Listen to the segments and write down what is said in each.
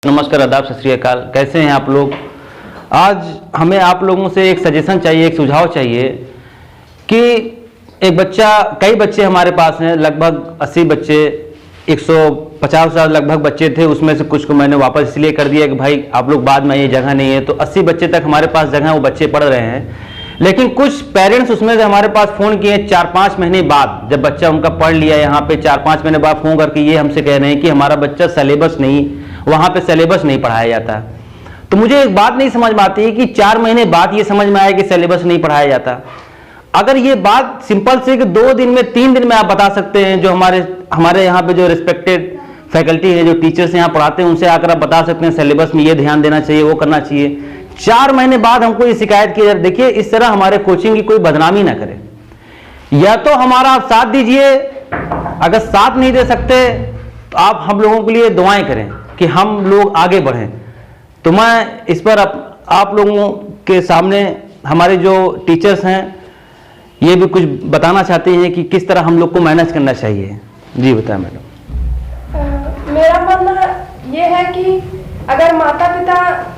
नमस्कार, आदाब, सत श्री अकाल। कैसे हैं आप लोग? आज हमें आप लोगों से एक सजेशन चाहिए, एक सुझाव चाहिए कि एक बच्चा, कई बच्चे हमारे पास हैं, लगभग 80 बच्चे, 150 लगभग बच्चे थे। उसमें से कुछ को मैंने वापस इसलिए कर दिया कि भाई आप लोग बाद में ये जगह नहीं है, तो 80 बच्चे तक हमारे पास जगह, वो बच्चे पढ़ रहे हैं। लेकिन कुछ पेरेंट्स उसमें से हमारे पास फ़ोन किए 4-5 महीने बाद, जब बच्चा उनका पढ़ लिया यहाँ पे, 4-5 महीने बाद फ़ोन करके ये हमसे कह रहे हैं कि हमारा बच्चा सिलेबस नहीं, वहाँ पे सिलेबस नहीं पढ़ाया जाता। तो मुझे एक बात नहीं समझ में आती है कि 4 महीने बाद ये समझ में आया कि सिलेबस नहीं पढ़ाया जाता। अगर ये बात सिंपल से कि 2 दिन में, 3 दिन में आप बता सकते हैं, जो हमारे यहाँ पे जो रिस्पेक्टेड फैकल्टी है, जो टीचर्स यहाँ पढ़ाते हैं, उनसे आकर आप बता सकते हैं सिलेबस में ये ध्यान देना चाहिए, वो करना चाहिए। 4 महीने बाद हमको ये शिकायत की जाए। देखिए, इस तरह हमारे कोचिंग की कोई बदनामी ना करे। या तो हमारा आप साथ दीजिए, अगर साथ नहीं दे सकते तो आप हम लोगों के लिए दुआएं करें कि हम लोग आगे बढ़ें। तो मैं इस पर आप लोगों के सामने हमारे जो टीचर्स हैं ये भी कुछ बताना चाहते हैं कि किस तरह हम लोग को मैनेज करना चाहिए। जी बताएं मैडम। मेरा मानना ये है कि अगर माता पिता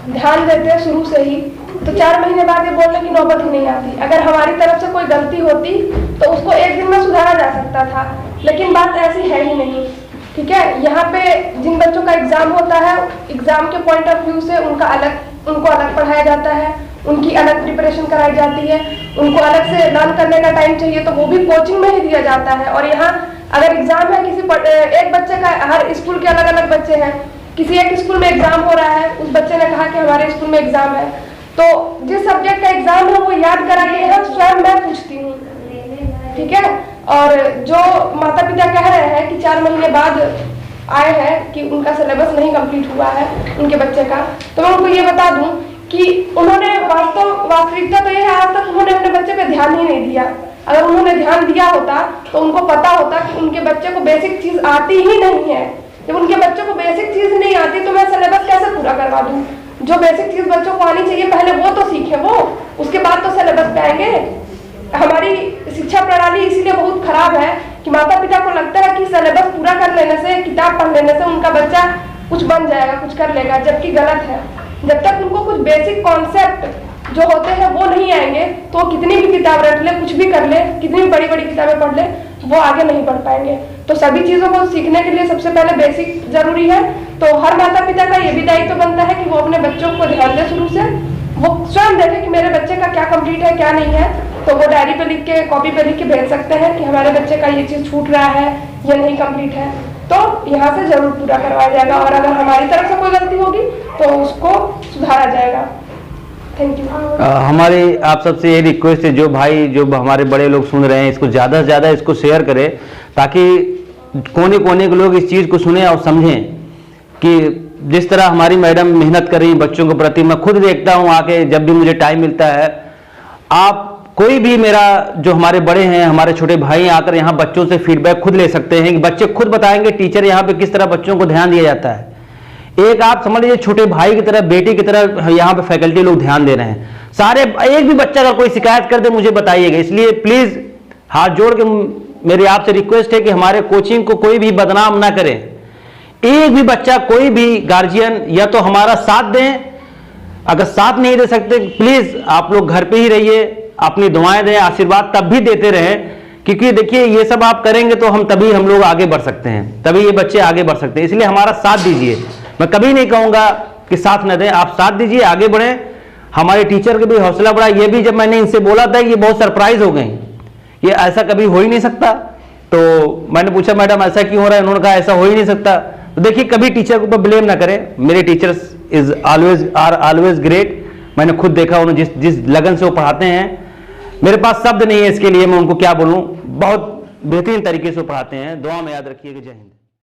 ध्यान देते हैं शुरू से ही, तो 4 महीने बाद ये बोलने की नौबत ही नहीं आती। अगर हमारी तरफ से कोई गलती होती तो उसको 1 दिन में सुधारा जा सकता था, लेकिन बात ऐसी है ही नहीं। ठीक है, यहाँ पे जिन बच्चों का एग्जाम होता है, एग्जाम के पॉइंट ऑफ व्यू से उनको अलग पढ़ाया जाता है, उनकी अलग प्रिपरेशन कराई जाती है, उनको अलग से लर्न करने का टाइम चाहिए, तो वो भी कोचिंग में ही दिया जाता है। और यहाँ अगर एग्जाम है एक बच्चे का, हर स्कूल के अलग अलग बच्चे हैं, किसी एक स्कूल में एग्जाम हो रहा है, उस बच्चे ने कहा कि हमारे स्कूल में एग्जाम है, तो जिस सब्जेक्ट का एग्जाम है वो याद कराइए है, स्वयं मैं पूछती हूँ। ठीक है, और जो माता पिता कह रहे हैं कि 4 महीने बाद आए हैं कि उनका सिलेबस नहीं कंप्लीट हुआ है उनके बच्चे का, तो मैं उनको ये बता दूं कि उन्होंने वास्तविकता तो ये है, आज तक उन्होंने अपने बच्चे पे ध्यान ही नहीं दिया। अगर उन्होंने ध्यान दिया होता तो उनको पता होता कि उनके बच्चे को बेसिक चीज आती ही नहीं है। जब उनके बच्चों को बेसिक चीज नहीं आती तो मैं सिलेबस कैसे पूरा करवा दूं? जो बेसिक चीज बच्चों को आनी चाहिए पहले वो तो सीखे, वो उसके बाद तो सिलेबस पे आएंगे। हमारी शिक्षा प्रणाली इसीलिए बहुत खराब है कि माता पिता को लगता है कि सिलेबस पूरा कर लेने से, किताब पढ़ लेने से उनका बच्चा कुछ बन जाएगा, कुछ कर लेगा, जबकि गलत है। जब तक उनको कुछ बेसिक कॉन्सेप्ट जो होते हैं वो नहीं आएंगे तो कितनी भी किताब रट ले, कुछ भी कर ले, कितनी भी बड़ी बड़ी किताबें पढ़ ले, वो आगे नहीं बढ़ पाएंगे। तो सभी चीजों को सीखने के लिए सबसे पहले बेसिक जरूरी है। तो हर माता पिता का ये भी दायित्व बनता है कि वो अपने बच्चों को ध्यान दे, शुरू से वो स्वयं देखे कि मेरे बच्चे का क्या कंप्लीट है, क्या नहीं है। तो वो डायरी पे लिख के, कॉपी पे लिख के भेज सकते हैं कि हमारे बच्चे का ये चीज छूट रहा है, ये नहीं कंप्लीट है, तो यहाँ से जरूर पूरा करवाया जाएगा। और अगर हमारी तरफ से कोई गलती होगी तो उसको सुधारा जाएगा। Thank you. हमारी आप सबसे ये रिक्वेस्ट है, जो भाई, जो हमारे बड़े लोग सुन रहे हैं, इसको ज़्यादा से ज़्यादा इसको शेयर करें, ताकि कोने कोने के लोग इस चीज़ को सुने और समझें कि जिस तरह हमारी मैडम मेहनत कर रही बच्चों के प्रति। मैं खुद देखता हूँ आके, जब भी मुझे टाइम मिलता है। आप कोई भी, मेरा जो हमारे बड़े हैं, हमारे छोटे भाई आकर यहाँ बच्चों से फीडबैक खुद ले सकते हैं कि बच्चे खुद बताएंगे टीचर यहाँ पे किस तरह बच्चों को ध्यान दिया जाता है। एक आप समझ लीजिए छोटे भाई की तरह, बेटी की तरह यहाँ पे फैकल्टी लोग ध्यान दे रहे हैं सारे। एक भी बच्चा अगर कोई शिकायत कर दे मुझे बताइएगा। इसलिए प्लीज हाथ जोड़ के मेरी आपसे रिक्वेस्ट है कि हमारे कोचिंग को कोई भी बदनाम ना करे। एक भी बच्चा, कोई भी गार्जियन या तो हमारा साथ दें, अगर साथ नहीं दे सकते प्लीज आप लोग घर पे ही रहिए, अपनी दुआएं दें, आशीर्वाद तब भी देते रहें। क्योंकि देखिए, ये सब आप करेंगे तो तभी हम लोग आगे बढ़ सकते हैं, तभी ये बच्चे आगे बढ़ सकते हैं। इसलिए हमारा साथ दीजिए। मैं कभी नहीं कहूंगा कि साथ न दें, आप साथ दीजिए, आगे बढ़ें। हमारे टीचर का भी हौसला बढ़ा। ये भी जब मैंने इनसे बोला था, ये बहुत सरप्राइज हो गई, ये ऐसा कभी हो ही नहीं सकता। तो मैंने पूछा मैडम ऐसा क्यों हो रहा है? उन्होंने कहा ऐसा हो ही नहीं सकता। तो देखिए, कभी टीचर के ऊपर ब्लेम ना करें। मेरे टीचर्स आर ऑलवेज ग्रेट। मैंने खुद देखा उन्होंने जिस लगन से वो पढ़ाते हैं, मेरे पास शब्द नहीं है इसके लिए, मैं उनको क्या बोलूं। बहुत बेहतरीन तरीके से पढ़ाते हैं। दुआ में याद रखिएगा। जय हिंद।